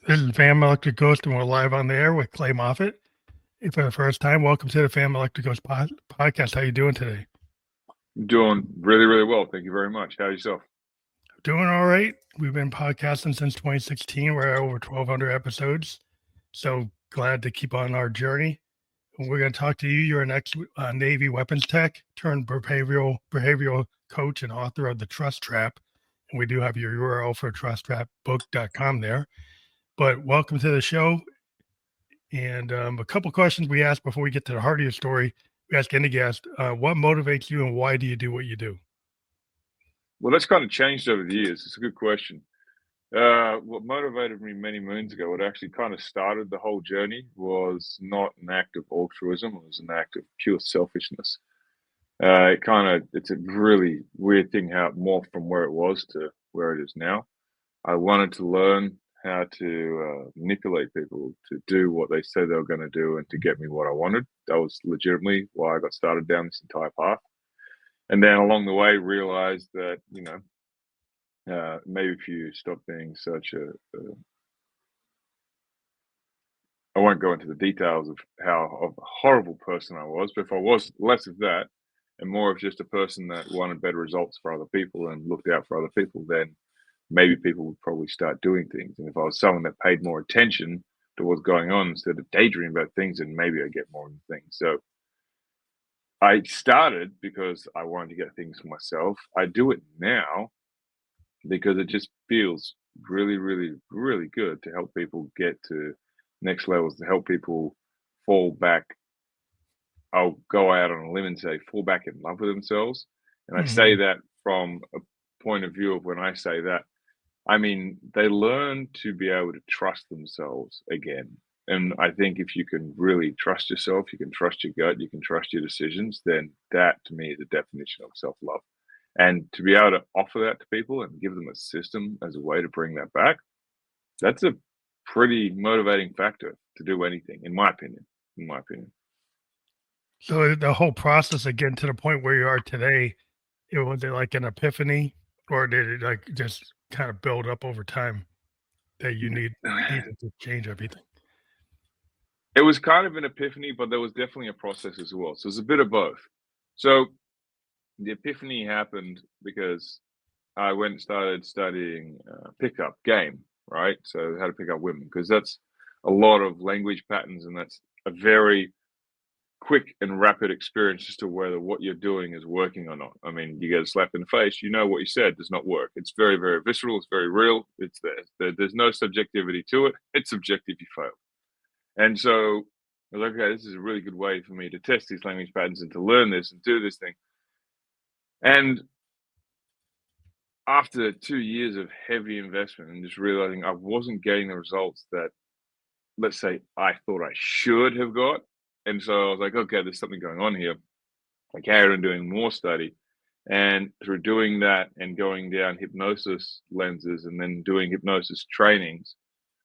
This is Fam Electric Ghost, and we're live on the air with Clay Moffat. If for the first time, welcome to the Fam Electric Ghost podcast. How you doing today? Doing really, really well. Thank you very much. How yourself? Doing all right. We've been podcasting since 2016. We're at over 1,200 episodes. So glad to keep on our journey. And we're going to talk to you. You're an ex-Navy weapons tech turned behavioral coach and author of The Trust Trap. And we do have your URL for trusttrapbook.com there. But welcome to the show. And a couple questions we ask before we get to the heart of your story. We ask any guest, what motivates you and why do you do what you do? Well, that's kind of changed over the years. It's a good question. What motivated me many moons ago, what actually kind of started the whole journey, was not an act of altruism. It was an act of pure selfishness. It's a really weird thing how it morphed from where it was to where it is now. I wanted to learn how to manipulate people to do what they said they were going to do and to get me what I wanted. That was legitimately why I got started down this entire path. And then along the way, realized that, maybe if you stop being I won't go into the details of how of a horrible person I was, but if I was less of that and more of just a person that wanted better results for other people and looked out for other people, then maybe people would probably start doing things. And if I was someone that paid more attention to what's going on instead of daydreaming about things, then maybe I get more of the things. So I started because I wanted to get things for myself. I do it now because it just feels really, really, really good to help people get to next levels, to help people fall back. I'll go out on a limb and say, fall back in love with themselves. And I say Mm-hmm. that from a point of view of when I say that, I mean, they learn to be able to trust themselves again. And I think if you can really trust yourself, you can trust your gut, you can trust your decisions, then that to me is the definition of self love. And to be able to offer that to people and give them a system as a way to bring that back, that's a pretty motivating factor to do anything, in my opinion. In my opinion. So the whole process of getting to the point where you are today, was it like an epiphany, or did it like just kind of build up over time that you needed to change everything? It was kind of an epiphany, but there was definitely a process as well. So it's a bit of both. So the epiphany happened because I went and started studying pickup game, right? So how to pick up women, because that's a lot of language patterns, and that's a very quick and rapid experience as to whether what you're doing is working or not. I mean, you get a slap in the face, you know what you said does not work. It's very, very visceral. It's very real. It's there. There's no subjectivity to it. It's subjective. You fail. And so I was like, okay, this is a really good way for me to test these language patterns and to learn this and do this thing. And after 2 years of heavy investment and just realizing I wasn't getting the results that, let's say, I thought I should have got. And so I was like, okay, there's something going on here. I carried on doing more study. And through doing that and going down hypnosis lenses and then doing hypnosis trainings,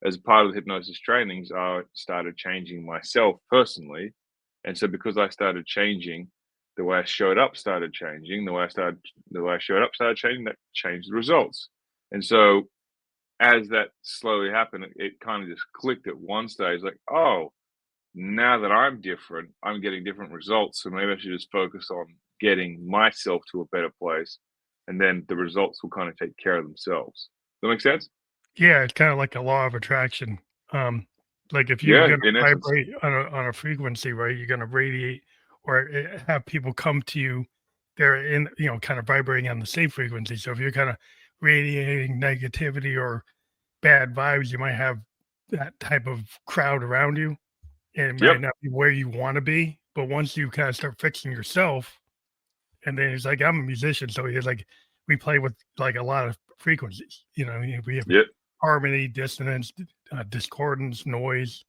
as part of the hypnosis trainings, I started changing myself personally. And so because I started changing, the way I showed up started changing, the way I showed up started changing, that changed the results. And so as that slowly happened, it kind of just clicked at one stage, like, oh, now that I'm different, I'm getting different results. So maybe I should just focus on getting myself to a better place. And then the results will kind of take care of themselves. Does that make sense? Yeah, it's kind of like a law of attraction. Um, like if you're Yeah, going to in essence. vibrate on a frequency, right, you're going to radiate or have people come to you. They're in, kind of vibrating on the same frequency. So if you're kind of radiating negativity or bad vibes, you might have that type of crowd around you, and it might Yep. not be where you want to be. But once you kind of start fixing yourself, and then it's like I'm a musician, so it's like we play with like a lot of frequencies. We have Yep. harmony, dissonance, discordance, noise,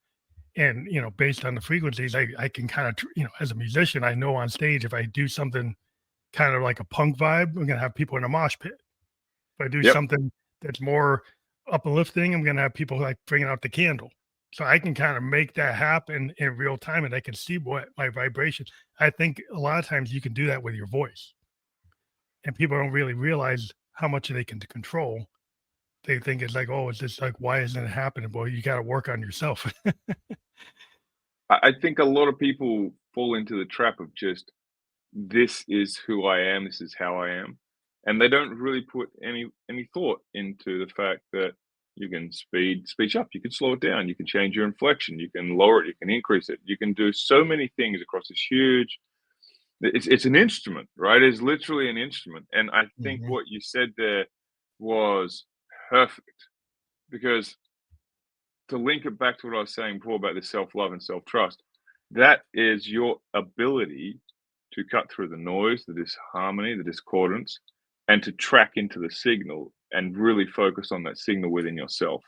and based on the frequencies, I can kind of as a musician, I know on stage if I do something kind of like a punk vibe, I'm gonna have people in a mosh pit. If I do Yep. something that's more uplifting, I'm gonna have people like bringing out the candle. So I can kind of make that happen in real time, and I can see what my vibrations. I think a lot of times you can do that with your voice, and people don't really realize how much they can control. they think it's like, oh, it's just like, why isn't it happening? Well, you got to work on yourself. I think a lot of people fall into the trap of just, this is who I am, this is how I am. And they don't really put any thought into the fact that you can speech up, you can slow it down, you can change your inflection, you can lower it, you can increase it, you can do so many things across this huge. It's an instrument, right? It's literally an instrument. And I think Hmm. what you said there was perfect, because to link it back to what I was saying before about the self-love and self-trust, that is your ability to cut through the noise, the disharmony, the discordance, and to track into the signal and really focus on that signal within yourself.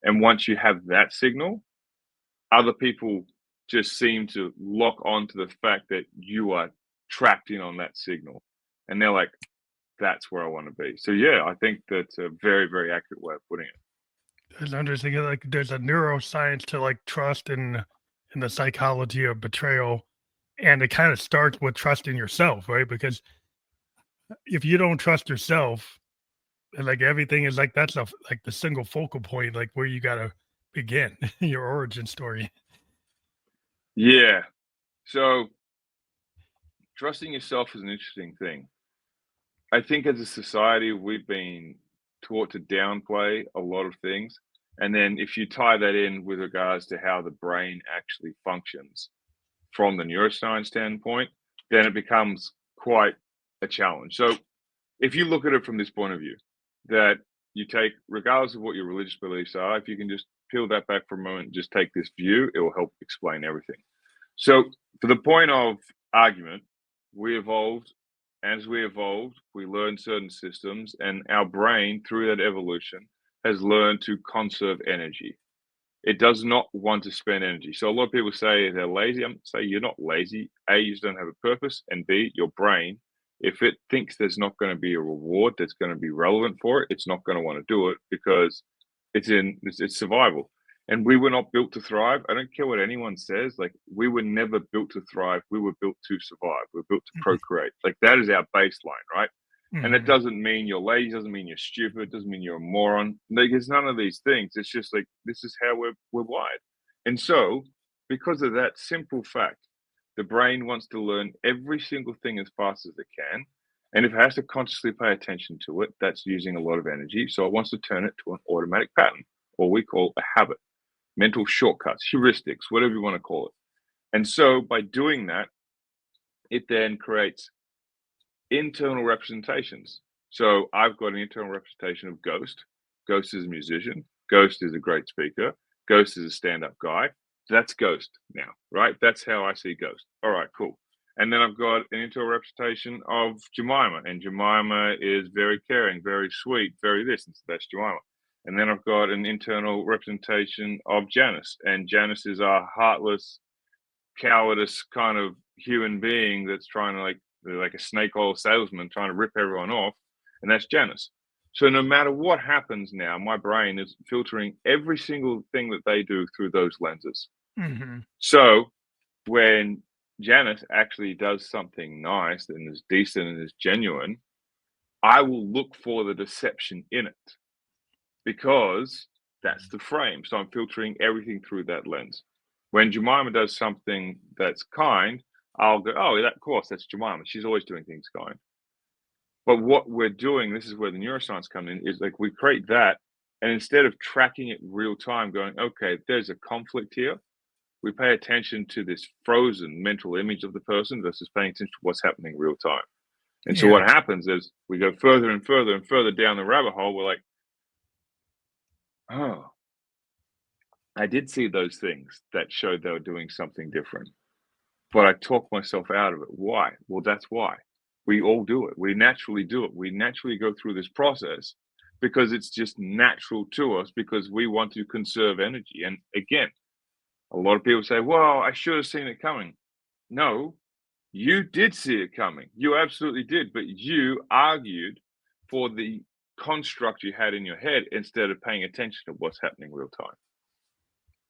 And once you have that signal, other people just seem to lock on to the fact that you are trapped in on that signal. And they're like, that's where I want to be. So yeah, I think that's a very, very accurate way of putting it. There's understanding like there's a neuroscience to like trust in the psychology of betrayal, and it kind of starts with trusting yourself, right? Because if you don't trust yourself, and like everything is like that's like the single focal point, like where you gotta begin your origin story. Yeah. So trusting yourself is an interesting thing. I think as a society, we've been taught to downplay a lot of things. And then if you tie that in with regards to how the brain actually functions from the neuroscience standpoint, then it becomes quite a challenge. So if you look at it from this point of view, that you take, regardless of what your religious beliefs are, if you can just peel that back for a moment and just take this view, it will help explain everything. So, for the point of argument, we evolved. As we evolved, we learned certain systems, and our brain, through that evolution, has learned to conserve energy. It does not want to spend energy. So, a lot of people say they're lazy. I'm say you're not lazy. A, you just don't have a purpose, and B, your brain, if it thinks there's not going to be a reward that's going to be relevant for it, it's not going to want to do it because it's survival. And we were not built to thrive. I don't care what anyone says. Like, we were never built to thrive. We were built to survive. We're built to procreate. Like, that is our baseline, right? And that Hmm. doesn't mean you're lazy, doesn't mean you're stupid, doesn't mean you're a moron. Like, it's none of these things. It's just like, this is how we're wired. And so, because of that simple fact, the brain wants to learn every single thing as fast as it can. And if it has to consciously pay attention to it, that's using a lot of energy. So it wants to turn it to an automatic pattern, or we call a habit, mental shortcuts, heuristics, whatever you want to call it. And so by doing that, it then creates internal representations. So I've got an internal representation of Ghost. Ghost is a musician. Ghost is a great speaker. Ghost is a stand-up guy. That's Ghost now, right? That's how I see Ghost. All right, cool. And then I've got an internal representation of Jemima, and Jemima is very caring, very sweet, very this, and so that's Jemima. And then I've got an internal representation of Janice, and Janice is a heartless, cowardice kind of human being that's trying to like a snake oil salesman trying to rip everyone off, and that's Janice. So no matter what happens now, my brain is filtering every single thing that they do through those lenses. Hmm. So when Janice actually does something nice and is decent and is genuine, I will look for the deception in it because that's the frame. So I'm filtering everything through that lens. When Jemima does something that's kind, I'll go, oh, that, of course, that's Jemima. She's always doing things kind. But what we're doing, this is where the neuroscience comes in, is like we create that. And instead of tracking it real time, going, okay, there's a conflict here, we pay attention to this frozen mental image of the person versus paying attention to what's happening real time. And so Yeah. what happens is we go further and further and further down the rabbit hole. We're like, oh, I did see those things that showed they were doing something different, but I talked myself out of it. Why? Well, that's why. We all do it. We naturally do it. We naturally go through this process because it's just natural to us because we want to conserve energy. And again, a lot of people say, well, I should have seen it coming. No, you did see it coming. You absolutely did. But you argued for the construct you had in your head instead of paying attention to what's happening real time.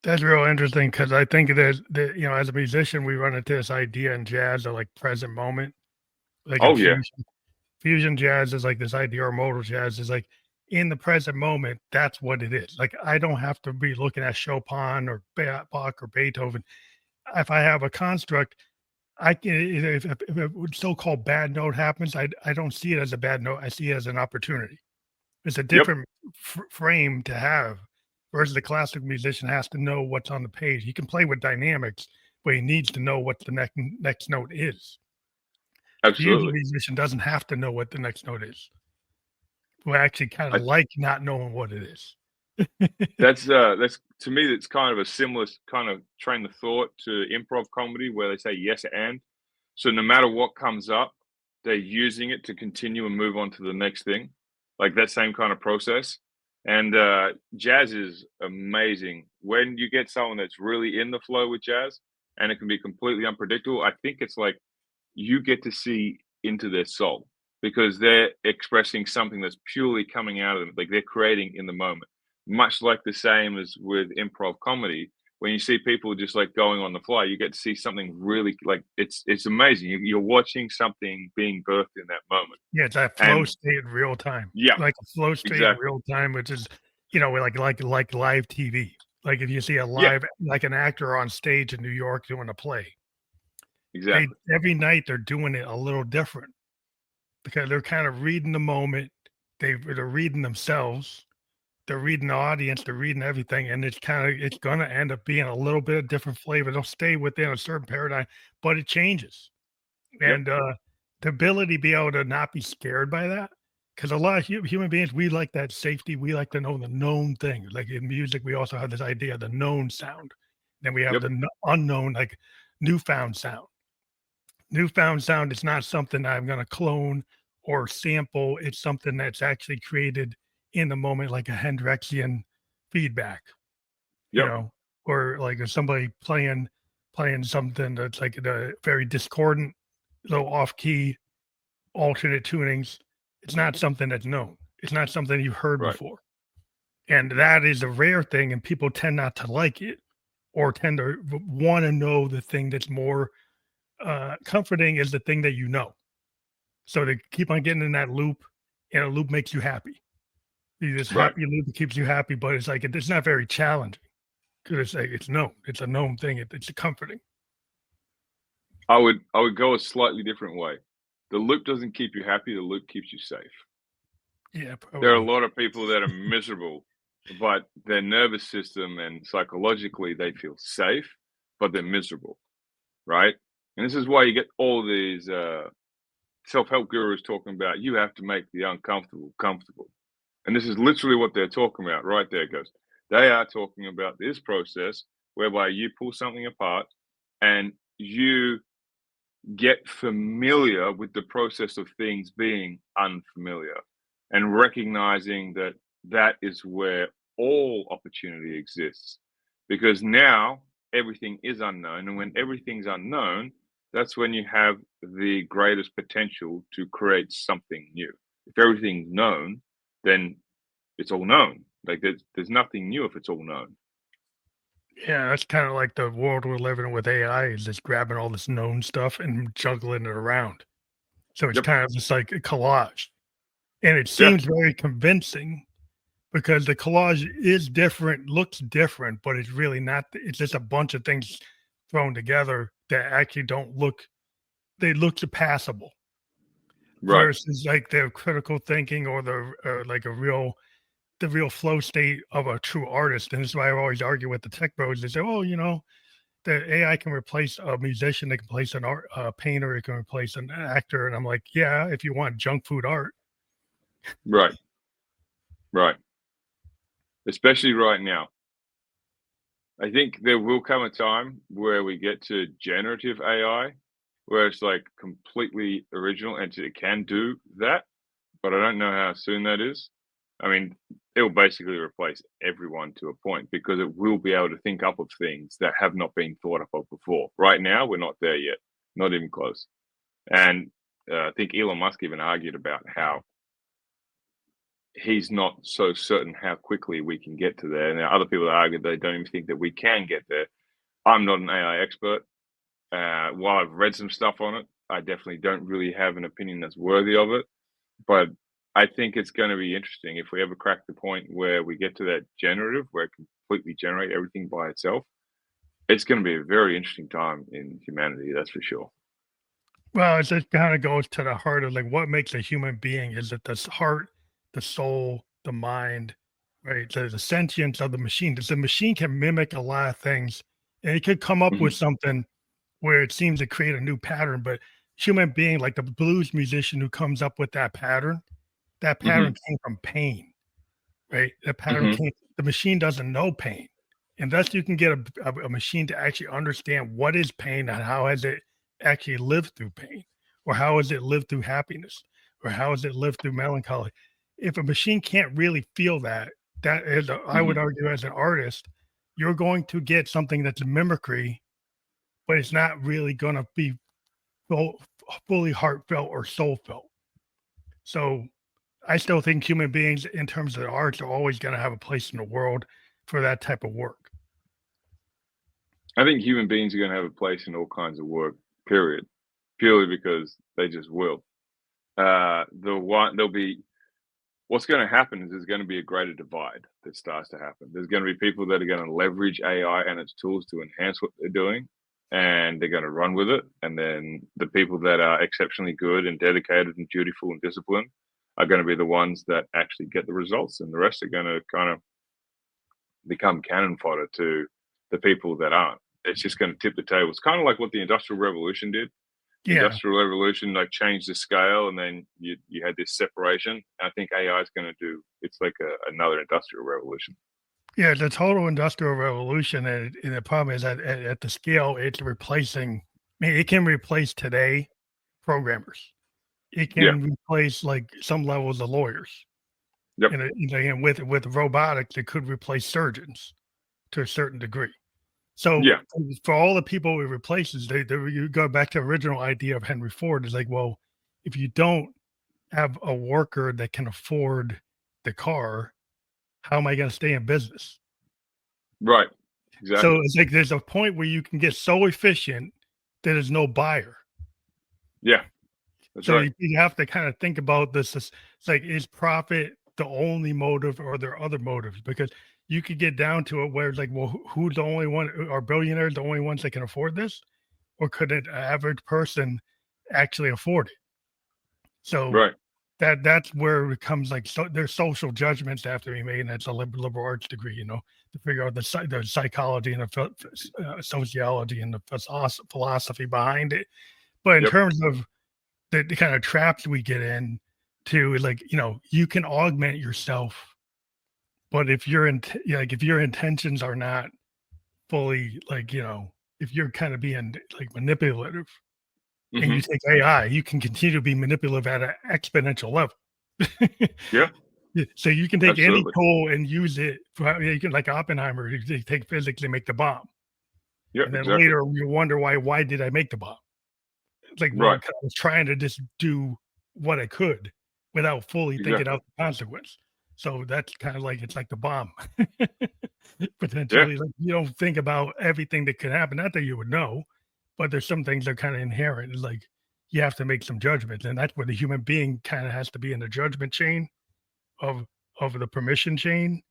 That's real interesting because I think there's that, as a musician, we run into this idea in jazz of like present moment, like in Oh, yeah. fusion. Fusion jazz is like this idea, or modal jazz is like in the present moment, that's what it is. Like, I don't have to be looking at Chopin or Bach or Beethoven. If I have a construct, I can if a so-called bad note happens, I don't see it as a bad note. I see it as an opportunity. It's a Yep, different frame to have, versus the classical musician has to know what's on the page. He can play with dynamics, but he needs to know what the next note is. The music absolutely. musician doesn't have to know what the next note is. We actually kind of I like not knowing what it is. That's to me, that's kind of a similar kind of train of thought to improv comedy where they say yes and. So no matter what comes up, they're using it to continue and move on to the next thing, like that same kind of process. And jazz is amazing when you get someone that's really in the flow with jazz, and it can be completely unpredictable. I think it's like you get to see into their soul because they're expressing something that's purely coming out of them, like they're creating in the moment. Much like the same as with improv comedy, when you see people just like going on the fly, you get to see something really like it's amazing. You're watching something being birthed in that moment, Yeah, it's that flow and state in real time, yeah, like a flow state in exactly, real time, which is, like live TV. Like if you see a yeah, live, like an actor on stage in New York doing a play, they exactly, every night they're doing it a little different because they're kind of reading the moment. They're reading themselves. They're reading the audience. They're reading everything, and it's gonna end up being a little bit of different flavor. They'll stay within a certain paradigm, but it changes. yep, And, the ability to be able to not be scared by that, because a lot of human beings, we like that safety, we like to know the known thing. Like in music, we also have this idea of the known sound. Then we have yep, the unknown, like newfound sound. Newfound sound is not something I'm gonna clone or sample, it's something that's actually created in the moment, like a Hendrixian feedback, you yep, know, or like if somebody playing something that's like the very discordant, low off key alternate tunings. It's not something that's known. It's not something you've heard right, before. And that is a rare thing, and people tend not to like it or tend to want to know the thing that's more comforting is the thing that you know. So they keep on getting in that loop, and a loop makes you happy. This right. happy loop that keeps you happy, but it's like it's not very challenging because it's like it's known. It's a known thing. It's comforting. I would go a slightly different way. The loop doesn't keep you happy. The loop keeps you safe. Yeah, There are a probably. lot of people that are miserable, but their nervous system and psychologically they feel safe, but they're miserable, right? And this is why you get all these self-help gurus talking about you have to make the uncomfortable comfortable. And this is literally what they're talking about right there, Ghost. They are talking about this process whereby you pull something apart and you get familiar with the process of things being unfamiliar and recognizing that that is where all opportunity exists because now everything is unknown, and when everything's unknown, that's when you have the greatest potential to create something new. If everything's known, then it's all known. Like there's nothing new if it's all known. Yeah, that's kind of like the world we're living in with AI is just grabbing all this known stuff and juggling it around. So it's Yep. kind of just like a collage. And it Yeah. seems very convincing because the collage is different, looks different, but it's really not. It's just a bunch of things thrown together that actually don't look, they look passable Right. versus like the critical thinking or the like the real flow state of a true artist. And this is why I always argue with the tech bros. They say, oh, the AI can replace a musician, they can replace an art painter, it can replace an actor. And I'm like, yeah, if you want junk food art. Right. Right. Especially right now. I think there will come a time where we get to generative AI, where it's like completely original and it can do that, but I don't know how soon that is. I mean, it will basically replace everyone to a point because it will be able to think up of things that have not been thought up of before. Right now, we're not there yet, not even close. And I think Elon Musk even argued about how he's not so certain how quickly we can get to there. Now, other people argue they don't even think that we can get there. I'm not an AI expert. While I've read some stuff on it, I definitely don't really have an opinion that's worthy of it. But I think it's going to be interesting if we ever crack the point where we get to that generative, where it can completely generate everything by itself. It's going to be a very interesting time in humanity, that's for sure. Well, it just kind of goes to the heart of like what makes a human being. Is it the heart, the soul, the mind, right? The sentience of the machine. Because the machine can mimic a lot of things, and it could come up with Hmm. something where it seems to create a new pattern. But human being, like the blues musician who comes up with that pattern Hmm. came from pain, right? That pattern Hmm. came. The machine doesn't know pain. Unless you can get a machine to actually understand what is pain and how has it actually lived through pain, or how has it lived through happiness, or how has it lived through melancholy. If a machine can't really feel that, that is, I would Hmm. argue, as an artist, you're going to get something that's a mimicry, but it's not really going to be full, fully heartfelt or soul felt. So I still think human beings, in terms of the arts, are always going to have a place in the world for that type of work. I think human beings are going to have a place in all kinds of work, period, purely because they just will. There'll be what's going to happen is there's going to be a greater divide that starts to happen. There's going to be people that are going to leverage AI and its tools to enhance what they're doing, and they're going to run with it. And then the people that are exceptionally good and dedicated and dutiful and disciplined are going to be the ones that actually get the results, and the rest are going to kind of become cannon fodder to the people that aren't. It's just going to tip the table. It's kind of like what the Industrial Revolution did. The Yeah, Industrial Revolution like changed the scale, and then you had this separation. I think AI is going to do. It's like another Industrial Revolution. yeah, the total industrial revolution, and the problem is that at the scale, it's replacing. I mean, it can replace today programmers. It Yeah. can replace like some levels of lawyers, Yep. and with robotics, it could replace surgeons to a certain degree. So Yeah. for all the people it replaces, you go back to the original idea of Henry Ford is like, well, if you don't have a worker that can afford the car, how am I going to stay in business? Right. So Exactly. it's like there's a point where you can get so efficient that there's no buyer. Yeah. That's So right. you have to kind of think about this. It's like, is profit the only motive, or are there other motives? Because you could get down to it where it's like, well, who's the only one? Are billionaires the only ones that can afford this? Or could an average person actually afford it? So Right. that's where it becomes like, so there's social judgments that have to be made, and that's a liberal arts degree, to figure out the psychology and the sociology and the philosophy behind it. But in Yep. terms of the kind of traps we get in to, like, you can augment yourself, but if your intentions are not fully, like, if you're kind of being like manipulative, and you Hmm. take AI, you can continue to be manipulative at an exponential level. Yeah. Yeah, so you can take any Absolutely. tool and use it for, you can, like Oppenheimer, you take physics and make the bomb, Yep. and then Exactly. later you wonder why did I make the bomb? It's like, well, Right. 'cause I was trying to just do what I could without fully thinking Exactly. out the consequence. So that's kind of like, it's like the bomb. Yeah. Potentially, like, you don't think about everything that could happen. Not that you would know, but there's some things that are kind of inherent. It's like you have to make some judgments, and that's where the human being kind of has to be in the judgment chain of the permission chain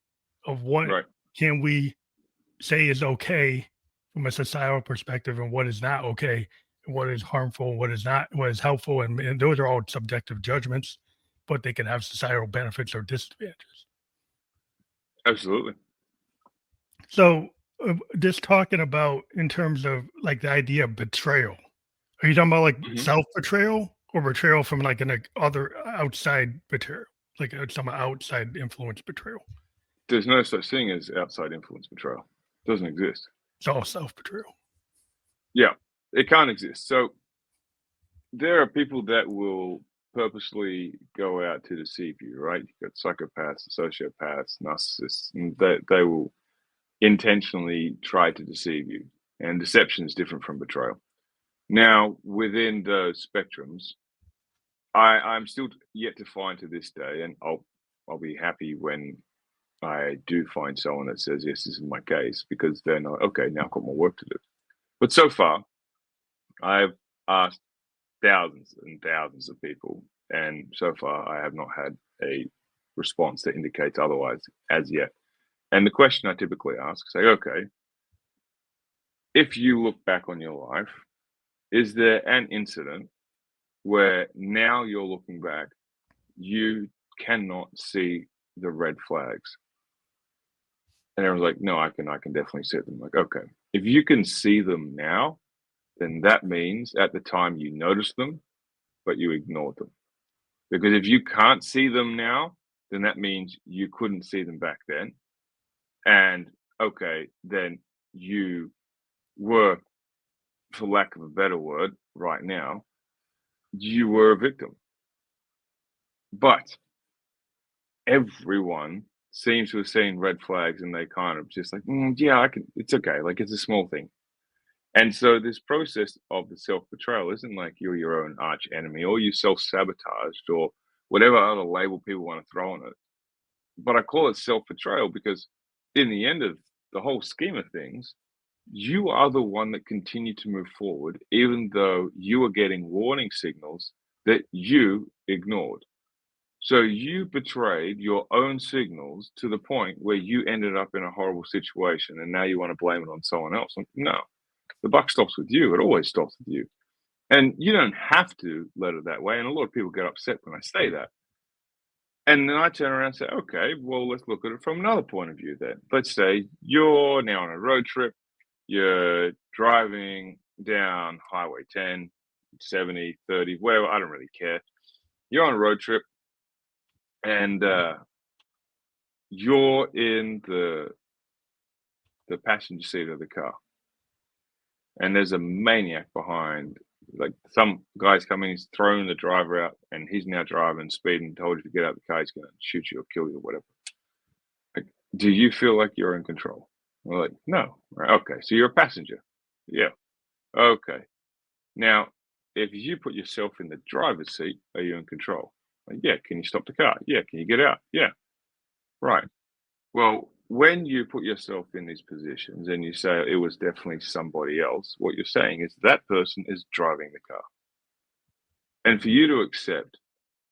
of what Right. can we say is okay from a societal perspective, and what is not okay, and what is harmful, what is not, what is helpful, and those are all subjective judgments, but they can have societal benefits or disadvantages. Absolutely. So, just talking about in terms of like the idea of betrayal. Are you talking about like Hmm. self betrayal, or betrayal from like an other outside betrayal, like some outside influence betrayal? There's no such thing as outside influence betrayal. Doesn't exist. It's all self betrayal. Yeah. It can't exist. So there are people that will purposely go out to deceive you, right? You've got psychopaths, sociopaths, narcissists, and they will intentionally try to deceive you. And deception is different from betrayal. Now, within those spectrums, I'm still yet to find to this day, and I'll be happy when I do find someone that says, yes, this is my case, because then, okay, now I've got more work to do. But so far, I've asked thousands and thousands of people, and so far I have not had a response that indicates otherwise as yet. And the question I typically ask, say, okay, if you look back on your life, is there an incident where now you're looking back, you cannot see the red flags? And everyone's like, no, I can definitely see them. Like, okay, if you can see them now, then that means at the time you noticed them, but you ignored them. Because if you can't see them now, then that means you couldn't see them back then. And okay, then you were, for lack of a better word, right now, you were a victim. But everyone seems to have seen red flags and they kind of just like, yeah, I can, it's okay. Like it's a small thing. And so this process of the self-betrayal isn't like you're your own arch enemy or you self-sabotaged or whatever other label people want to throw on it. But I call it self-betrayal because in the end of the whole scheme of things, you are the one that continued to move forward, even though you are getting warning signals that you ignored. So you betrayed your own signals to the point where you ended up in a horrible situation and now you want to blame it on someone else. No, the buck stops with you. It always stops with you. And you don't have to let it that way. And a lot of people get upset when I say that. And then I turn around and say, okay, well, let's look at it from another point of view then. Let's say you're now on a road trip, you're driving down Highway 10, 70, 30, whatever, I don't really care. You're on a road trip and you're in the passenger seat of the car. And there's a maniac behind. Like some guy's coming, he's thrown the driver out, and he's now driving, speeding, told you to get out of the car, he's going to shoot you or kill you or whatever. Like, do you feel like you're in control? We're like, no. Right, okay, so you're a passenger. Yeah. Okay. Now, if you put yourself in the driver's seat, are you in control? Like, yeah. Can you stop the car? Yeah. Can you get out? Yeah. Right. Well, when you put yourself in these positions and you say it was definitely somebody else, what you're saying is that person is driving the car. And for you to accept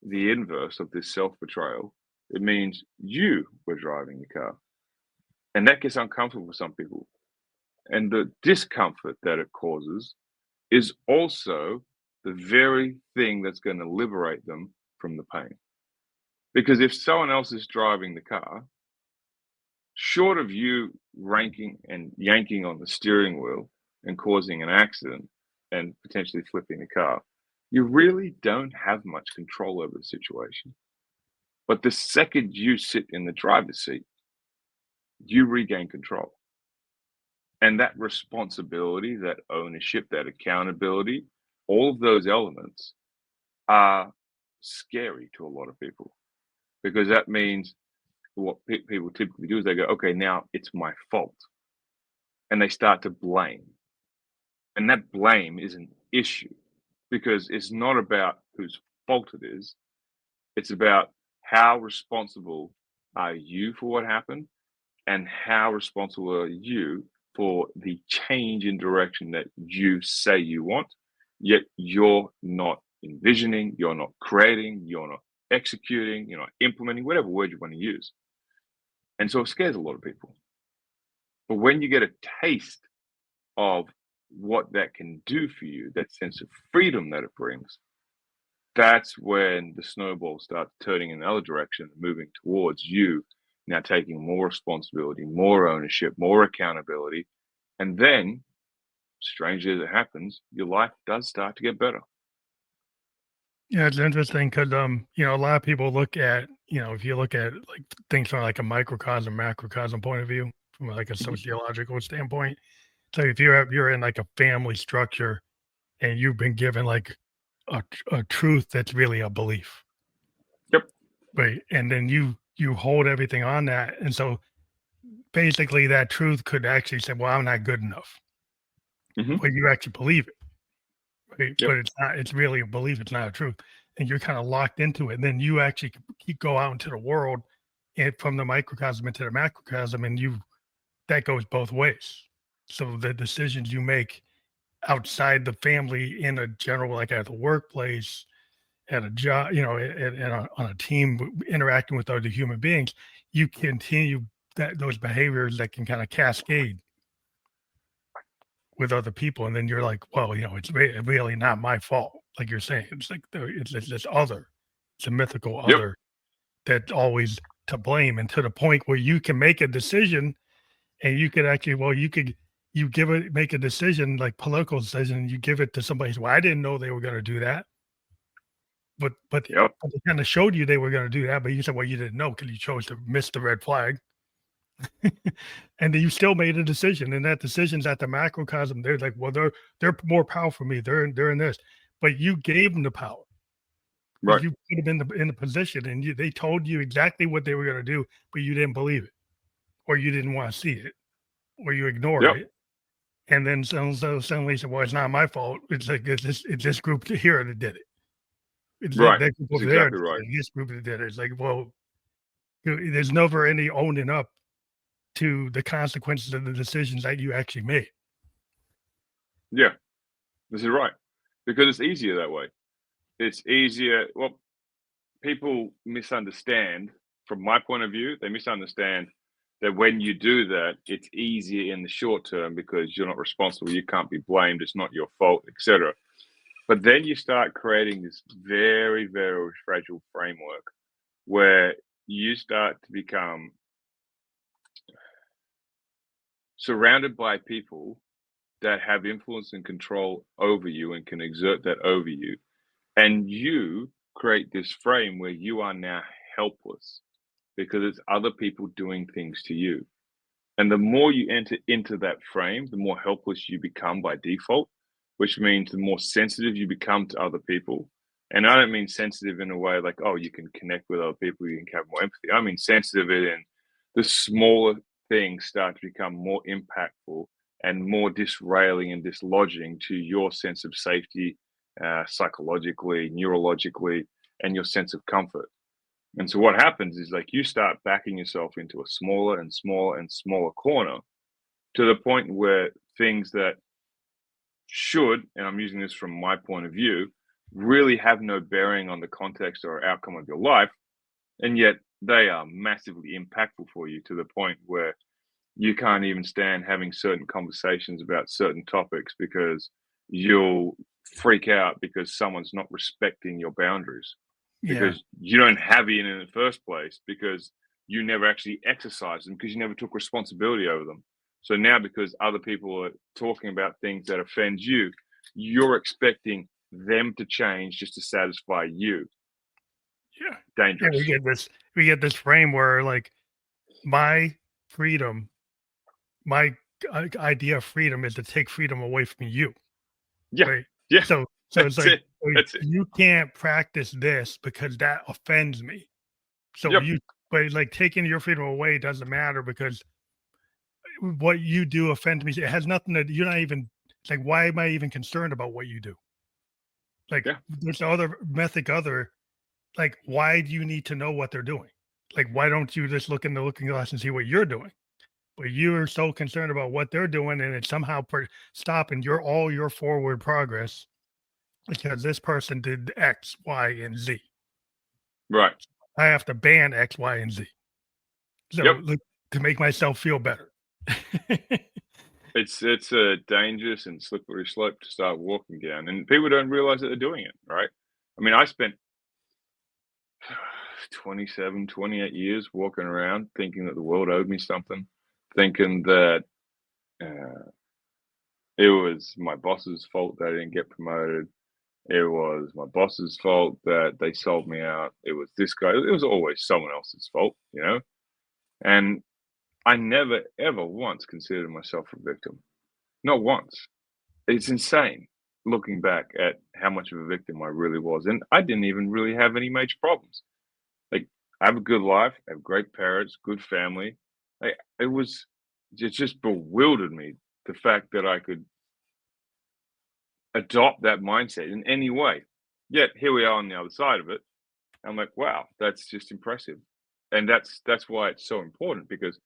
the inverse of this self betrayal, it means you were driving the car. And that gets uncomfortable for some people. And the discomfort that it causes is also the very thing that's going to liberate them from the pain. Because if someone else is driving the car, short of you ranking and yanking on the steering wheel and causing an accident and potentially flipping the car, you really don't have much control over the situation. But the second you sit in the driver's seat, you regain control. And that responsibility, that ownership, that accountability, all of those elements are scary to a lot of people because that means what people typically do is they go, okay, now it's my fault. And they start to blame. And that blame is an issue because it's not about whose fault it is. It's about how responsible are you for what happened and how responsible are you for the change in direction that you say you want, yet you're not envisioning, you're not creating, you're not executing, you're not implementing, whatever word you want to use. And so it scares a lot of people. But when you get a taste of what that can do for you, that sense of freedom that it brings, that's when the snowball starts turning in the other direction, moving towards you now taking more responsibility, more ownership, more accountability. And then, strangely as it happens, your life does start to get better. Yeah, it's interesting because a lot of people look at, if you look at like things from like a microcosm, macrocosm point of view, from like a Mhm. sociological standpoint. So if you're in like a family structure and you've been given like a truth that's really a belief, Yep. right? And then you hold everything on that, and so basically that truth could actually say, "Well, I'm not good enough," Hmm. but you actually believe it, right? Yep. But it's not. It's really a belief. It's not a truth, and you're kind of locked into it. And then you actually go out into the world, and from the microcosm into the macrocosm, and you that goes both ways. So the decisions you make outside the family in a general, like at the workplace, at a job, on a team interacting with other human beings, you continue those behaviors that can kind of cascade with other people, and then you're like, well, it's really not my fault. Like you're saying, it's like it's this other, it's a mythical Yep. other that's always to blame, and to the point where you can make a decision, and you could actually, well, you make a decision, like political decision, and you give it to somebody. Well, I didn't know they were going to do that, but Yep. they kind of showed you they were going to do that, but you said, well, you didn't know because you chose to miss the red flag. And then you still made a decision, and that decision's at the macrocosm. They're like, well, they're more powerful than me. They're in this, but you gave them the power. Right. You put them in the position, and they told you exactly what they were going to do, but you didn't believe it, or you didn't want to see it, or you ignored Yep. it. And then so suddenly said, well, it's not my fault. It's like it's this group here that did it. It's Right. that group That's over there, exactly right. this group that did it. It's like, well, there's never any owning up to the consequences of the decisions that you actually made. Yeah. This is right. Because it's easier that way. It's easier. Well, people misunderstand, from my point of view, they misunderstand that when you do that, it's easier in the short term because you're not responsible, you can't be blamed, it's not your fault, etc. But then you start creating this very, very fragile framework where you start to become surrounded by people that have influence and control over you and can exert that over you. And you create this frame where you are now helpless because it's other people doing things to you. And the more you enter into that frame, the more helpless you become by default, which means the more sensitive you become to other people. And I don't mean sensitive in a way like, oh, you can connect with other people, you can have more empathy. I mean sensitive in the smaller things start to become more impactful and more disrailing and dislodging to your sense of safety, psychologically, neurologically, and your sense of comfort. And so what happens is like you start backing yourself into a smaller and smaller and smaller corner to the point where things that should, and I'm using this from my point of view, really have no bearing on the context or outcome of your life. And yet they are massively impactful for you to the point where you can't even stand having certain conversations about certain topics because you'll freak out because someone's not respecting your boundaries Yeah, because you don't have it in the first place because you never actually exercised them because you never took responsibility over them. So now, because other people are talking about things that offend you, you're expecting them to change just to satisfy you. yeah, yeah. We Dangerous. get this. We get this frame where like my freedom, my idea of freedom is to take freedom away from you, Yeah. right? Yeah. So it's That's like, it. That's it. you can't practice this because that offends me. So Yep. but like taking your freedom away doesn't matter because what you do offends me. It has nothing to, you're not even, it's like, why am I even concerned about what you do? Like, Yeah. there's other mythic other, like, why do you need to know what they're doing? Like, why don't you just look in the looking glass and see what you're doing? But you're so concerned about what they're doing, and it's somehow stopping all your forward progress because this person did X, Y, and Z. Right. I have to ban X, Y, and Z. Yep. So look, to make myself feel better. It's a dangerous and slippery slope to start walking down, and people don't realize that they're doing it, right? I mean, I spent 27, 28 years walking around thinking that the world owed me something, thinking that uh, it was my boss's fault that I didn't get promoted. It was my boss's fault that they sold me out. It was this guy. It was always someone else's fault, you know? And I never, ever once considered myself a victim. Not once. It's insane looking back at how much of a victim I really was. And I didn't even really have any major problems. Like, I have a good life, I have great parents, good family. It just bewildered me the fact that I could adopt that mindset in any way. Yet here we are on the other side of it. I'm like, wow, that's just impressive. And that's why it's so important because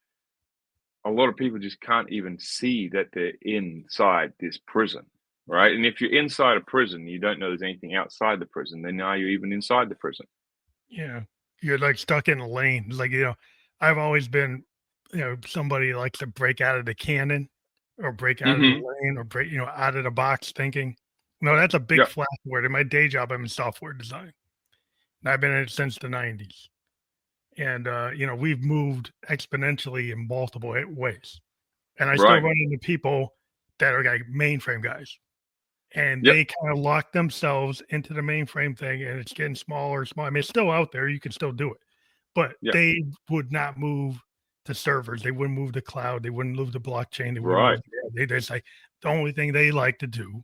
a lot of people just can't even see that they're inside this prison. right? And if you're inside a prison, you don't know there's anything outside the prison, then are you even inside the prison? Yeah. You're like stuck in a lane. Like, I've always been, somebody likes to break out of the canon or break out of the Mm-hmm. lane or break, out of the box thinking. No, that's a big Yeah. flash word. In my day job, I'm in software design. And I've been in it since the 90s. And, we've moved exponentially in multiple ways. And I still Right. run into people that are like mainframe guys. And Yep. they kind of lock themselves into the mainframe thing, and it's getting smaller and smaller. I mean, it's still out there. You can still do it, but Yep. they would not move to servers. They wouldn't move to cloud. They wouldn't move to blockchain. They wouldn't Right. move. They just like the only thing they like to do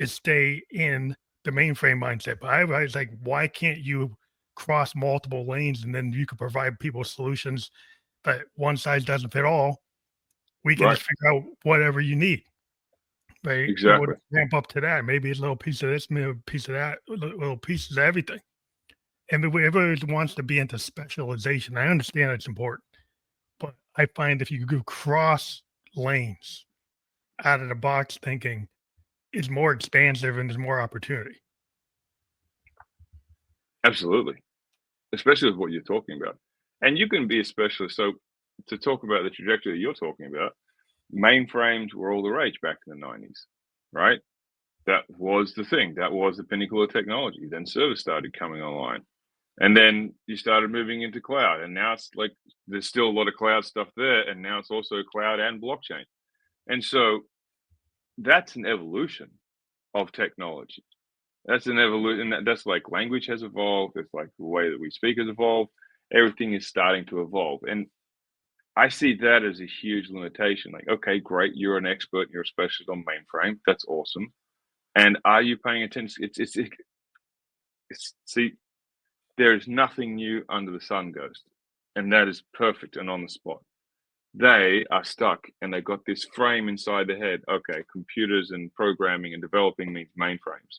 is stay in the mainframe mindset. But I was like, why can't you cross multiple lanes and then you could provide people solutions that one size doesn't fit all? We can Right. just figure out whatever you need. Right? We'll Exactly. just ramp up to that. Maybe a little piece of this, maybe a piece of that, little pieces of everything. And if everybody wants to be into specialization, I understand it's important, but I find if you go cross lanes out of the box thinking, it's more expansive and there's more opportunity. Absolutely. Especially with what you're talking about. And you can be a specialist. So to talk about the trajectory that you're talking about, mainframes were all the rage back in the 90s, right? That was the thing. That was the pinnacle of technology. Then servers started coming online. And then you started moving into cloud. And now it's like there's still a lot of cloud stuff there. And now it's also cloud and blockchain. And so that's an evolution of technology. That's an evolution. That's like language has evolved. It's like the way that we speak has evolved. Everything is starting to evolve. And I see that as a huge limitation. Like, okay, great. You're an expert. You're a specialist on mainframe. That's awesome. And are you paying attention? See, there is nothing new under the sun, Ghost. And that is perfect and on the spot. They are stuck and they've got this frame inside their head. Okay, computers and programming and developing means mainframes.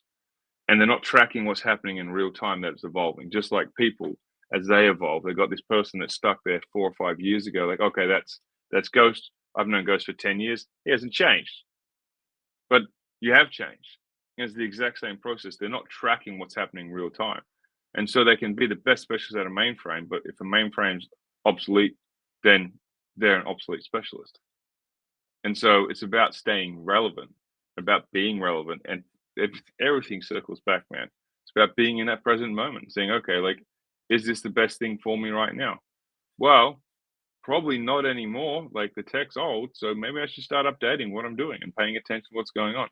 And they're not tracking what's happening in real time that it's evolving. Just like people, as they evolve, they've got this person that's stuck there 4 or 5 years ago. Like, okay, that's Ghost. I've known Ghost for 10 years. He hasn't changed, but you have changed. It's the exact same process. They're not tracking what's happening in real time, and so they can be the best specialist at a mainframe. But if a mainframe's obsolete, then they're an obsolete specialist. And so it's about staying relevant, about being relevant, and if everything circles back, man. It's about being in that present moment, saying, okay, like, is this the best thing for me right now? Well, probably not anymore. Like the tech's old, so maybe I should start updating what I'm doing and paying attention to what's going on.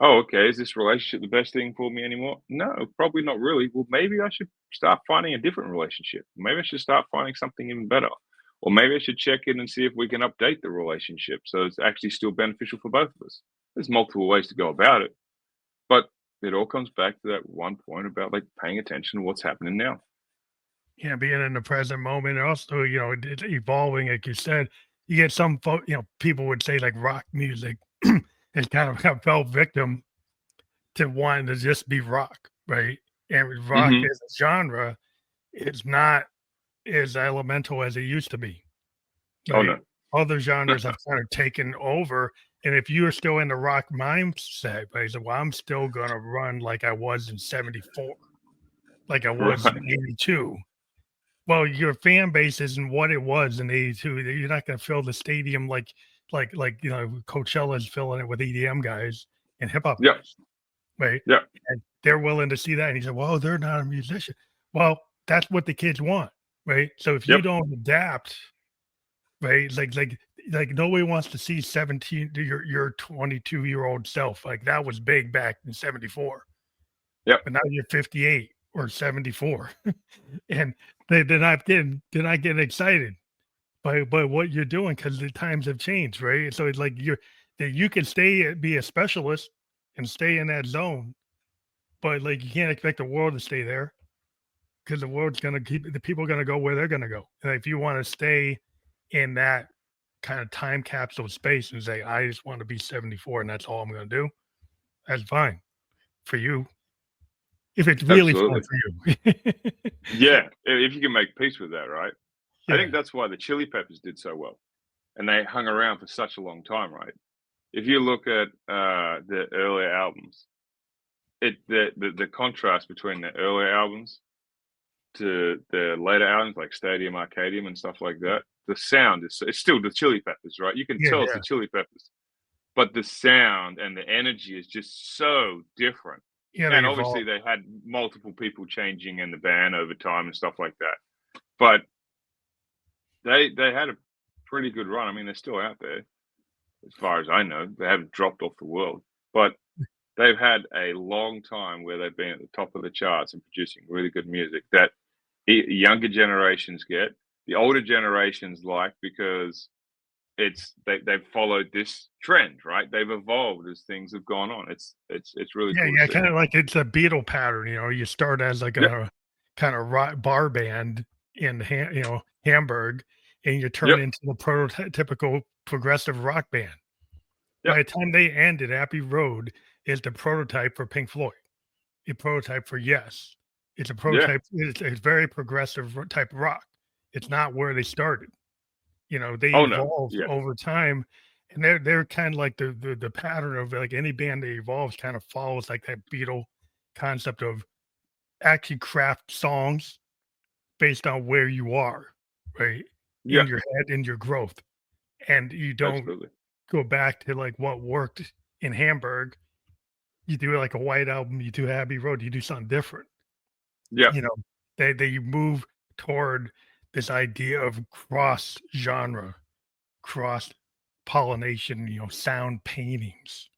Oh, okay. Is this relationship the best thing for me anymore? No, probably not really. Well, maybe I should start finding a different relationship. Maybe I should start finding something even better. Or maybe I should check in and see if we can update the relationship so it's actually still beneficial for both of us. There's multiple ways to go about it, but it all comes back to that one point about like paying attention to what's happening now. Yeah, being in the present moment, and also, it's evolving, like you said. You get some, people would say like rock music has kind of fell victim to wanting to just be rock, right? And rock Hmm. as a genre is not as elemental as it used to be. Oh Right? no. Other genres have kind of taken over. And if you are still in the rock mindset, right, so, well, I'm still gonna run like I was in '74, like I was in Right. '82. Well, your fan base isn't what it was in '82. You're not gonna fill the stadium like Coachella's filling it with EDM guys and hip hop Yep. guys, right? Yep. And they're willing to see that. And he said, well, they're not a musician. Well, that's what the kids want, right? So if you Yep. don't adapt, right? Like nobody wants to see 17 your 22-year-old self. Like that was big back in '74. Yep. But now you're 58 or 74. And they're not getting excited by what you're doing because the times have changed, right? So it's like that you can be a specialist and stay in that zone, but like you can't expect the world to stay there because the world's gonna keep the people are gonna go where they're gonna go. And if you want to stay in that kind of time capsule space and say, I just want to be 74 and that's all I'm gonna do, that's fine for you. If it's really fun Absolutely. for you. Yeah. If you can make peace with that, right? I think Yeah. that's why the Chili Peppers did so well and they hung around for such a long time, right? if you look at the earlier albums, the contrast between the earlier albums to the later albums like Stadium Arcadium and stuff like that, the sound is it's still the Chili Peppers, right? You can Yeah, tell it's yeah, the Chili Peppers, but the sound and the energy is just so different. yeah. They And obviously, evolve. they had multiple people changing in the band over time and stuff like that. But they had a pretty good run. I mean, they're still out there, as far as I know. They haven't dropped off the world, but they've had a long time where they've been at the top of the charts and producing really good music that younger generations get, the older generations like because they've followed this trend, right? They've evolved as things have gone on. It's really Yeah, cool to yeah. see. Kind of like it's a Beatle pattern. You start as like Yep, a kind of bar band in Hamburg, and you turn yep, into the prototypical progressive rock band. yep, By the time they ended, Abbey Road is the prototype for Pink Floyd. A prototype for Yes. It's a yeah. prototype. It's very progressive type rock. It's not where they started. They Oh no, evolve yeah, over time, and they're kind of like the pattern of like any band that evolves kind of follows like that Beatle concept of actually craft songs based on where you are, right? yeah, In your head, in your growth. And you don't absolutely. go back to like what worked in Hamburg. You do like a White Album, you do Abbey Road, you do something different. Yeah, You know, they move toward this idea of cross genre, cross pollination, sound paintings.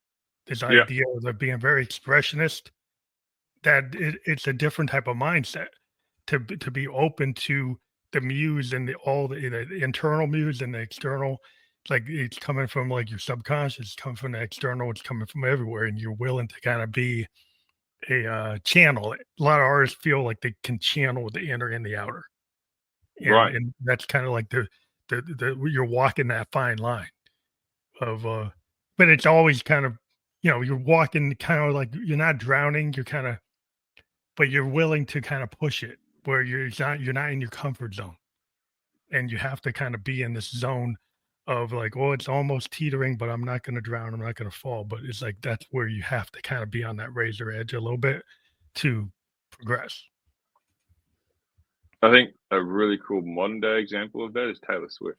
This yeah, idea of it being very expressionist, that it's a different type of mindset to be open to the muse and the internal muse and the external. Like it's coming from like your subconscious, it's coming from the external, it's coming from everywhere, and you're willing to kind of be a channel. A lot of artists feel like they can channel the inner and the outer, and right. and that's kind of like you're walking that fine line of but it's always kind of you're walking kind of like you're not drowning, you're kind of but you're willing to kind of push it where you're not in your comfort zone, and you have to kind of be in this zone of like, oh, it's almost teetering, but I'm not going to drown, I'm not going to fall. But it's like that's where you have to kind of be on that razor edge a little bit to progress. I think a really cool modern day example of that is Taylor Swift.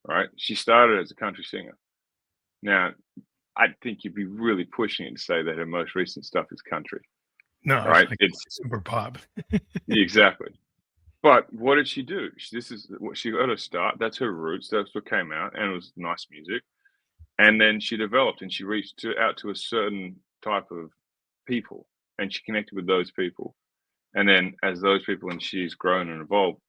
Right, she started as a country singer. Now, I think you'd be really pushing it to say that her most recent stuff is country. No, it's Right, like it's super pop. exactly. But what did she do? This is what she got her start. That's her roots. That's what came out, and it was nice music. And then she developed, and she reached out to a certain type of people, and she connected with those people. And then, as those people and she's grown and evolved,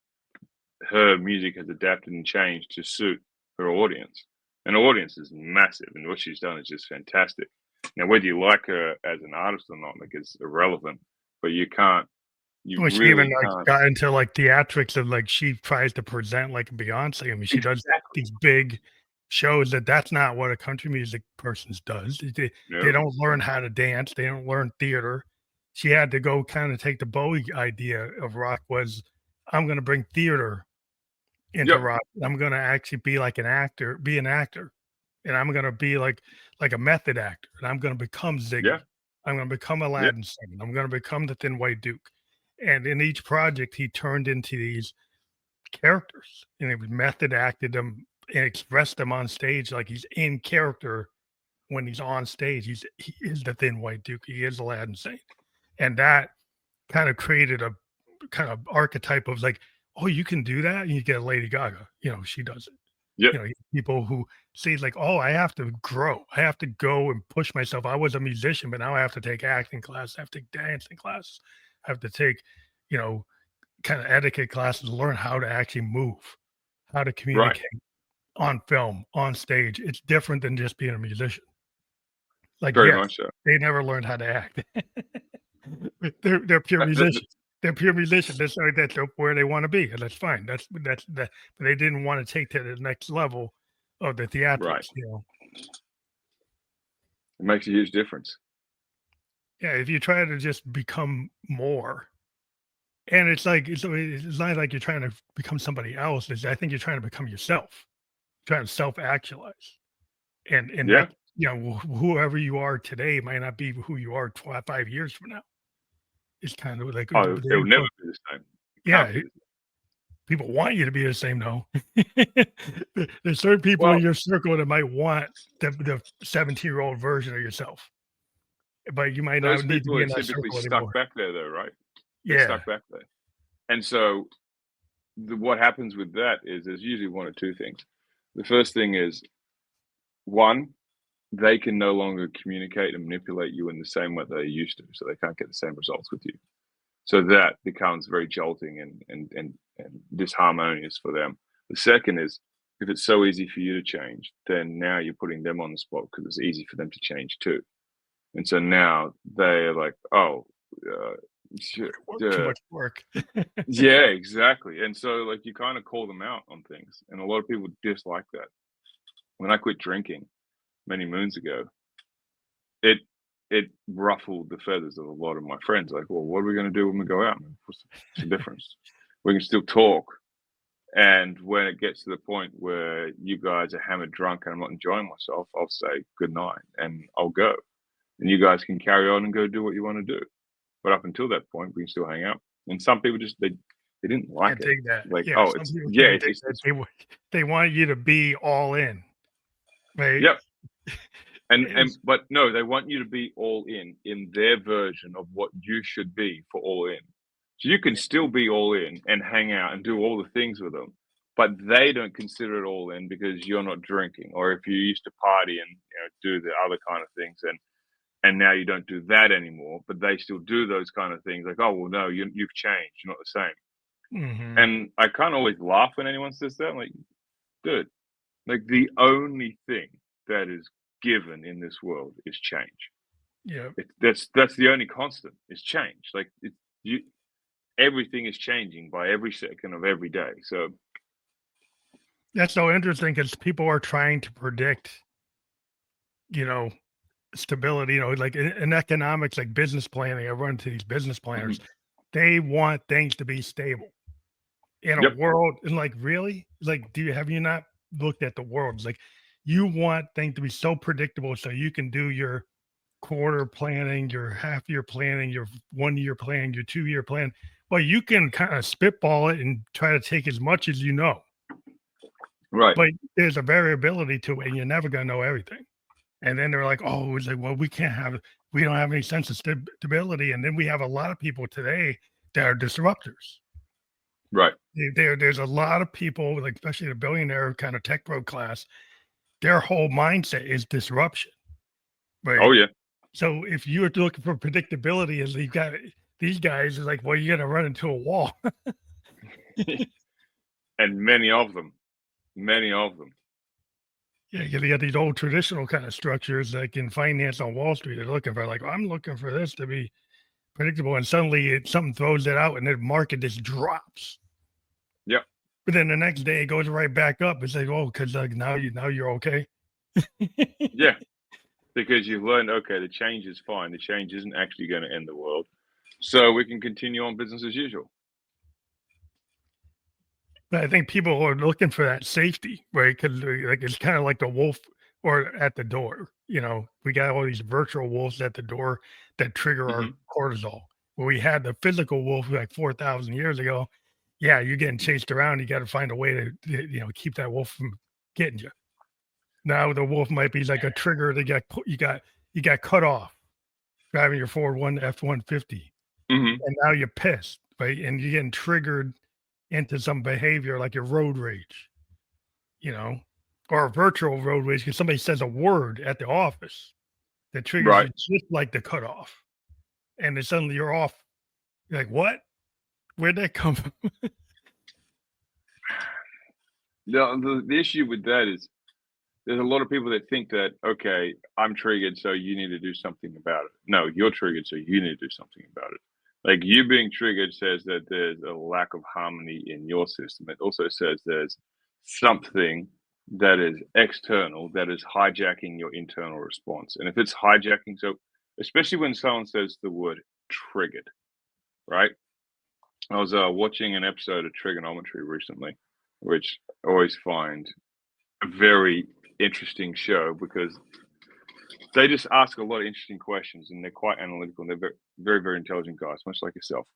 her music has adapted and changed to suit her audience. And the audience is massive, and what she's done is just fantastic. Now, whether you like her as an artist or not, like, is irrelevant. But you Well, she even really like can't. got into like theatrics of like she tries to present like Beyonce. I mean, she does Exactly. these big shows that's not what a country music person does. They No. don't learn how to dance. They don't learn theater. She had to go kind of take the Bowie idea of rock was I'm going to bring theater into Yep. rock. I'm going to actually be like be an actor, and I'm going to be like a method actor, and I'm going to become Yeah. Ziggy. I'm going to become Yeah. Aladdin Sane. I'm going to become the Thin White Duke. And in each project, he turned into these characters, and he method acted them and expressed them on stage like he's in character. When he's on stage, he is the Thin White Duke. He is Aladdin Sane, and that kind of created a kind of archetype of like, oh, you can do that. And you get Lady Gaga. She does it. Yep. People who see like, oh, I have to grow. I have to go and push myself. I was a musician, but now I have to take acting classes. I have to take dancing classes. I have to take, you know, kind of etiquette classes to learn how to actually move, how to Right. communicate on film, on stage. It's different than just being a musician. Like, Very yes, much so. they never learned how to act. They're pure That musicians. They're pure musicians. That's where they want to be, and that's fine. That's that. But they didn't want to take to the next level of the right. theatrics. It makes a huge difference. Yeah. If you try to just become more, and it's not like you're trying to become somebody else. I think you're trying to become yourself. Trying to self actualize. and Yeah. that, whoever you are today might not be who you are 5 years from now. It's kind of like Oh, the it'll never influence. be the same. It Yeah, can't be the same. people want you to be the same though. There's certain people in Well, your circle that might want the 17-year-old version of yourself, but you might those not need to people be are in that typically circle stuck anymore. back there though, right? They're Yeah, stuck back there. And so what happens with that is there's usually one or two things. The first thing is, one, they can no longer communicate and manipulate you in the same way they used to, so they can't get the same results with you. So that becomes very jolting and disharmonious for them. The second is, if it's so easy for you to change, then now you're putting them on the spot because it's easy for them to change too. And so now they're like, oh, uh, too uh, much work. yeah, exactly. And so like you kind of call them out on things, and a lot of people dislike that. When I quit drinking many moons ago, it it ruffled the feathers of a lot of my friends. Like, well, what are we going to do when we go out? What's the difference? We can still talk. And when it gets to the point where you guys are hammered drunk and I'm not enjoying myself, I'll say good night and I'll go. And you guys can carry on and go do what you want to do. But up until that point, we can still hang out. And some people just they didn't like Can't it. dig that. Like, Yeah, oh, some it's people yeah, can't dig that. it's They want you to be all in, right? yep. And It's but no, they want you to be all in their version of what you should be for all in. So you can still be all in and hang out and do all the things with them, but they don't consider it all in because you're not drinking, or if you used to party and do the other kind of things, and now you don't do that anymore, but they still do those kind of things. Like, oh well, no, you've changed, you're not the same. mhm. And I can't always laugh when anyone says that. I'm like, dude, like the only thing that is given in this world is change. Yeah. That's the only constant is change. Like you, everything is changing by every second of every day. So That's so interesting because people are trying to predict, you know, stability, like in economics, like business planning. I run to these business planners. mhm. They want things to be stable in a Yep, world. And like, really? Like, have you not looked at the world? It's like, you want things to be so predictable so you can do your quarter planning, your half year planning, your 1 year plan, your 2 year plan. Well, you can kind of spitball it and try to take as much as you know, right, but there's a variability to it, and you're never going to know everything. And then they're like, oh, it's like, well, we don't have any sense of stability. And then we have a lot of people today that are disruptors. right. There's a lot of people, like especially the billionaire kind of tech bro class, their whole mindset is disruption, Oh right? yeah, So if you're looking for predictability, as you've got these guys is like, well, you're gonna run into a wall. and many of them. Yeah, you got these old traditional kind of structures like in finance on Wall Street. They're looking for like, I'm looking for this to be predictable, and suddenly something throws it out, and the market just drops. Yep, But then the next day it goes right back up. It's like, oh, because like now you're okay. yeah. Because you've learned, okay, the change is fine. The change isn't actually going to end the world, so we can continue on business as usual. But I think people are looking for that safety, right? Because like it's kind of like the wolf or at the door. We got all these virtual wolves at the door that trigger our hmm cortisol. Where we had the physical wolf like 4,000 years ago. Yeah, you're getting chased around. You got to find a way to keep that wolf from getting you. Now the wolf might be like a trigger that you got cut off driving your Ford one F-150, hmm and now you're pissed, right? And you're getting triggered into some behavior like your road rage, you know, or a virtual road rage because somebody says a word at the office that triggers Right. you just like the cutoff, and then suddenly you're off. You're like, what? Where'd that come from? The issue with that is there's a lot of people that think that, okay, I'm triggered, so you need to do something about it. No, you're triggered, so you need to do something about it. Like you being triggered says that there's a lack of harmony in your system. It also says there's something that is external that is hijacking your internal response. And if it's hijacking, so especially when someone says the word triggered, right? I was watching an episode of trigonometry recently, which I always find very interesting show because they just ask a lot of interesting questions, and they're quite analytical, and they're very, very, very intelligent guys, much like yourself.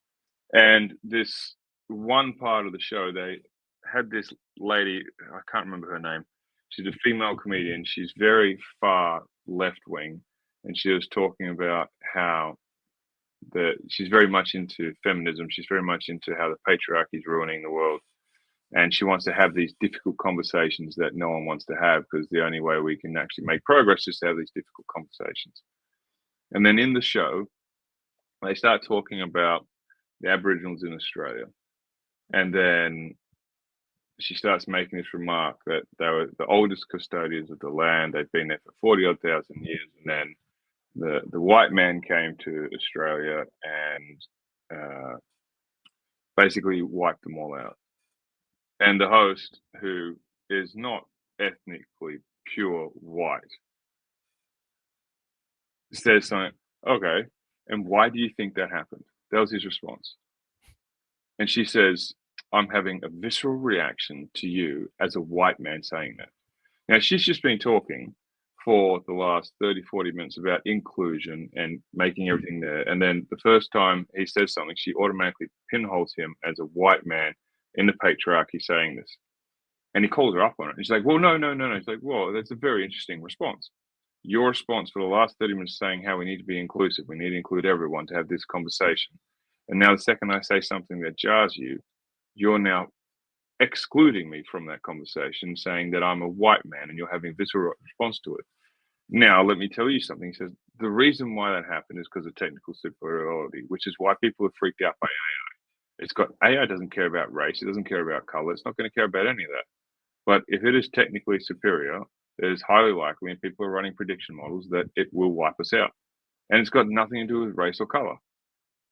And this one part of the show, they had this lady, I can't remember her name. She's a female comedian. She's very far left wing, and she was talking about how she's very much into feminism. She's very much into how the patriarchy is ruining the world. And she wants to have these difficult conversations that no one wants to have, because the only way we can actually make progress is to have these difficult conversations. And then in the show, they start talking about the Aboriginals in Australia. And then she starts making this remark that they were the oldest custodians of the land. They've been there for 40 odd thousand years. And then the white man came to Australia and basically wiped them all out. And the host, who is not ethnically pure white, says something, okay, and why do you think that happened? That was his response. And she says, I'm having a visceral reaction to you as a white man saying that. Now, she's just been talking for the last 30, 40 minutes about inclusion and making everything there. And then the first time he says something, she automatically pinholes him as a white man in the patriarchy saying this. And he calls her up on it. He's like, well, no. He's like, well, that's a very interesting response. Your response for the last 30 minutes saying how we need to be inclusive, we need to include everyone to have this conversation. And now the second I say something that jars you, you're now excluding me from that conversation, saying that I'm a white man, and you're having a visceral response to it. Now, let me tell you something. He says, the reason why that happened is because of technical superiority, which is why people are freaked out by AI. AI doesn't care about race. It doesn't care about color. It's not going to care about any of that. But if it is technically superior, it is highly likely, and people are running prediction models, that it will wipe us out. And it's got nothing to do with race or color.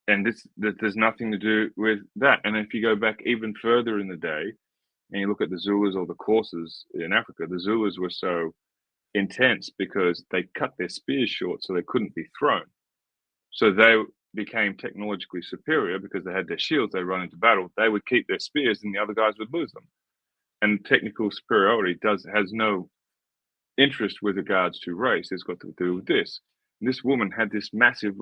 And there's nothing to do with that. And if you go back even further in the day, and you look at the Zulus or the Xhosas in Africa, the Zulus were so intense because they cut their spears short so they couldn't be thrown. So they became technologically superior because they had their shields. They run into battle. They would keep their spears, and the other guys would lose them. And technical superiority has no interest with regards to race. It's got to do with this. And this woman had this massive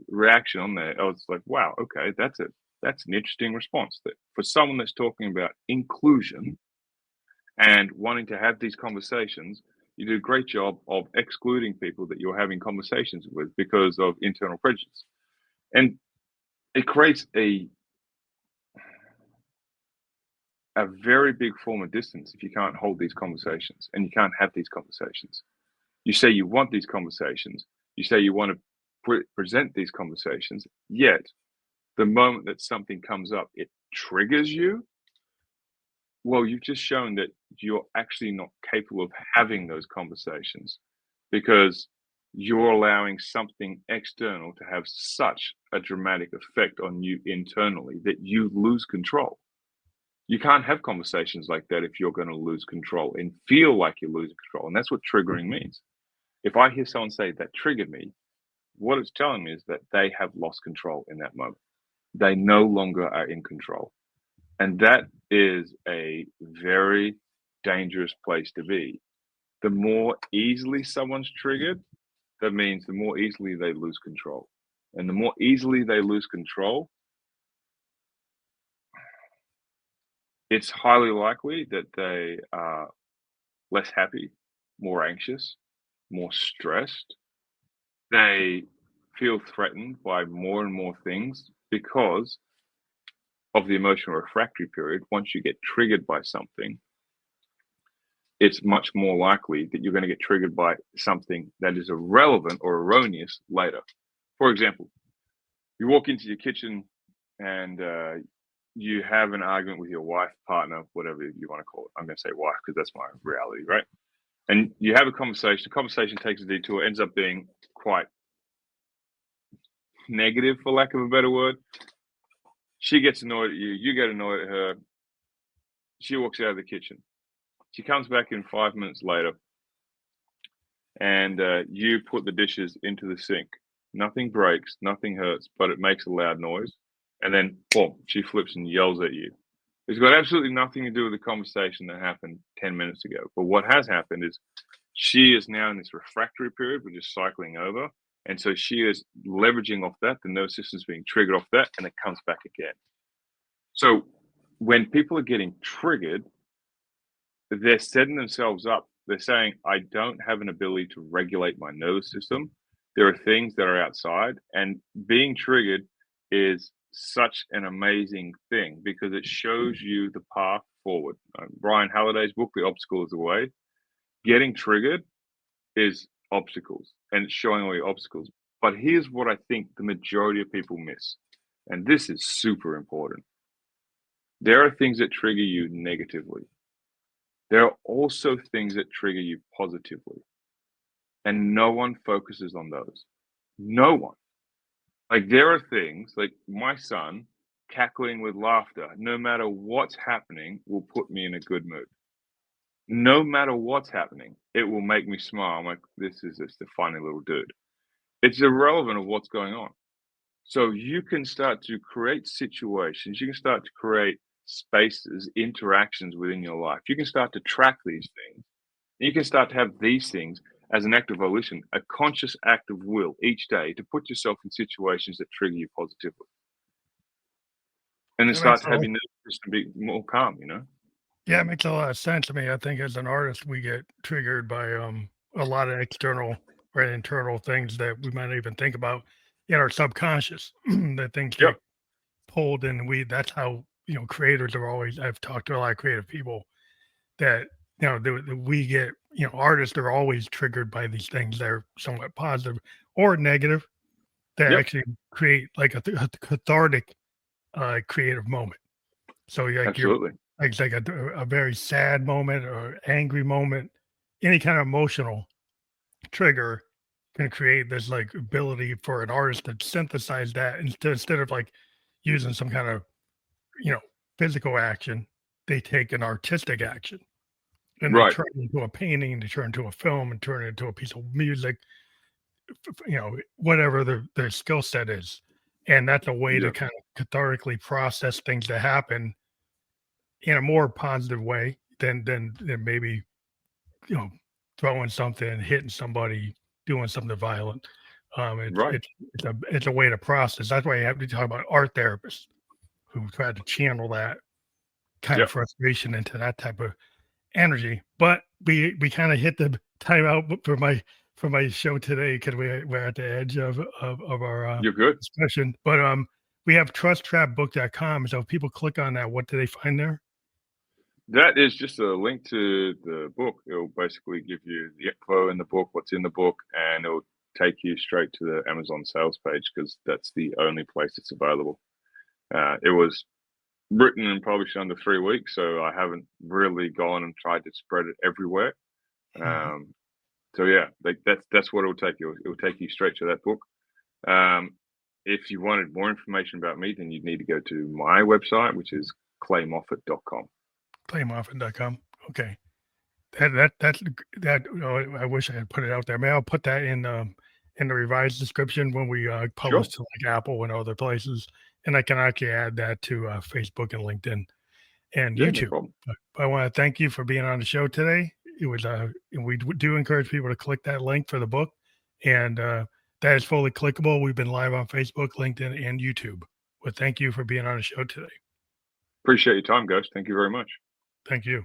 reaction on there. I was like, wow, okay, that's an interesting response. That for someone that's talking about inclusion and wanting to have these conversations, you do a great job of excluding people that you're having conversations with because of internal prejudice. And it creates a very big form of distance if you can't hold these conversations and you can't have these conversations. You say you want these conversations. You say you want to present these conversations, yet the moment that something comes up, it triggers you. Well, you've just shown that you're actually not capable of having those conversations because you're allowing something external to have such a dramatic effect on you internally that you lose control. You can't have conversations like that if you're going to lose control and feel like you're losing control. And that's what triggering means. If I hear someone say that triggered me, what it's telling me is that they have lost control in that moment. They no longer are in control. And that is a very dangerous place to be. The more easily someone's triggered, that means the more easily they lose control. And the more easily they lose control, it's highly likely that they are less happy, more anxious, more stressed. They feel threatened by more and more things because of the emotional refractory period. Once you get triggered by something, it's much more likely that you're going to get triggered by something that is irrelevant or erroneous later. For example, you walk into your kitchen and you have an argument with your wife, partner, whatever you want to call it. I'm going to say wife because that's my reality, right? And you have a conversation. The conversation takes a detour, ends up being quite negative, for lack of a better word. She gets annoyed at you. You get annoyed at her. She walks out of the kitchen. She comes back in 5 minutes later, and you put the dishes into the sink. Nothing breaks, nothing hurts, but it makes a loud noise. And then, boom, she flips and yells at you. It's got absolutely nothing to do with the conversation that happened 10 minutes ago. But what has happened is she is now in this refractory period, which is cycling over. And so she is leveraging off that. The nervous system's being triggered off that, and it comes back again. So when people are getting triggered, they're setting themselves up. They're saying, I don't have an ability to regulate my nervous system. There are things that are outside, and being triggered is such an amazing thing because it shows you the path forward. Brian Halliday's book, The Obstacle is the Way. Getting triggered is obstacles, and it's showing all your obstacles. But here's what I think the majority of people miss, and this is super important. There are things that trigger you negatively. There are also things that trigger you positively, and no one focuses on those. No one. Like, there are things like my son cackling with laughter, no matter what's happening, will put me in a good mood. No matter what's happening, it will make me smile. I'm like, this is just a funny little dude. It's irrelevant of what's going on. So you can start to create situations, you can start to create spaces, interactions within your life. You can start to track these things. You can start to have these things as an act of volition, a conscious act of will each day to put yourself in situations that trigger you positively. And then That makes start a to have lot, your nervous system be more calm, you know? yeah, it makes a lot of sense to me. I think as an artist, we get triggered by a lot of external or internal things that we might not even think about in our subconscious. That things Yep. get pulled, and we that's how creators are always. I've talked to a lot of creative people that we get artists are always triggered by these things that are somewhat positive or negative that Yep. actually create like a cathartic creative moment. So like you're Absolutely. like it's like a very sad moment or angry moment, any kind of emotional trigger can create this like ability for an artist to synthesize that instead of like using some kind of you know physical action, they take an artistic action and they Right. turn it into a painting, they turn it into a film, and turn it into a piece of music, whatever their skill set is. And that's a way to Yeah. kind of cathartically process things that happen in a more positive way than maybe, you know, throwing something, hitting somebody, doing something violent. It's Right. it's it's a way to process. That's why you have to talk about art therapists who try to channel that kind of Yep. frustration into that type of energy. But we kind of hit the timeout for my show today because we're at the edge of our You're good. discussion. But we have trusttrapbook.com. So if people click on that, what do they find there? That is just a link to the book. It'll basically give you the info in the book, what's in the book, and it'll take you straight to the Amazon sales page because that's the only place it's available. It was written and published under 3 weeks, so I haven't really gone and tried to spread it everywhere. Mhm. So yeah, like that's what it'll take you. It'll take you straight to that book. Um, if you wanted more information about me, then you'd need to go to my website, which is claymoffat.com. Claymoffat.com. Okay. That I wish I had put it out there. Maybe I'll put that in the revised description when we publish Sure. to like Apple and other places, and I can actually add that to Facebook and LinkedIn and Yeah, no YouTube. problem. But I want to thank you for being on the show today. It was and we do encourage people to click that link for the book, and that is fully clickable. We've been live on Facebook, LinkedIn, and YouTube. Well, thank you for being on the show today. Appreciate your time, Ghost. Thank you very much. Thank you.